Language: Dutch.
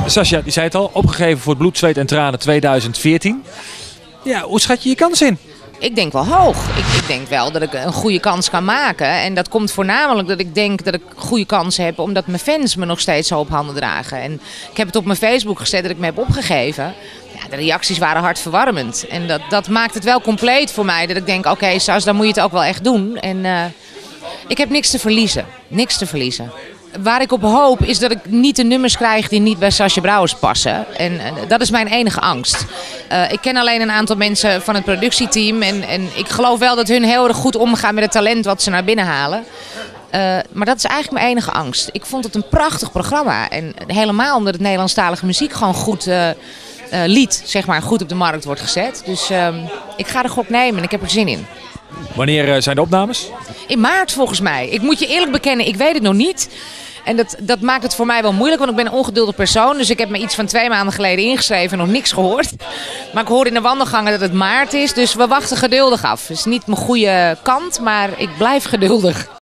Sascha, die zei het al, opgegeven voor het bloed, zweet en tranen 2014. Ja, hoe schat je je kans in? Ik denk wel hoog. Ik denk wel dat ik een goede kans kan maken. En dat komt voornamelijk dat ik denk dat ik goede kansen heb, omdat mijn fans me nog steeds zo op handen dragen. En ik heb het op mijn Facebook gezet dat ik me heb opgegeven. Ja, de reacties waren hartverwarmend. En dat maakt het wel compleet voor mij. Dat ik denk, oké, Sas, dan moet je het ook wel echt doen. En ik heb niks te verliezen. Niks te verliezen. Waar ik op hoop is dat ik niet de nummers krijg die niet bij Sascha Brouwers passen. En dat is mijn enige angst. Ik ken alleen een aantal mensen van het productieteam. En ik geloof wel dat hun heel erg goed omgaan met het talent wat ze naar binnen halen. Maar dat is eigenlijk mijn enige angst. Ik vond het een prachtig programma. En helemaal omdat het Nederlandstalige muziek gewoon goed lied, zeg maar, goed op de markt wordt gezet. Dus ik ga de gok nemen en ik heb er zin in. Wanneer zijn de opnames? In maart volgens mij. Ik moet je eerlijk bekennen, ik weet het nog niet. En dat maakt het voor mij wel moeilijk, want ik ben een ongeduldig persoon. Dus ik heb me iets van 2 maanden geleden ingeschreven en nog niks gehoord. Maar ik hoorde in de wandelgangen dat het maart is, dus we wachten geduldig af. Het is niet mijn goede kant, maar ik blijf geduldig.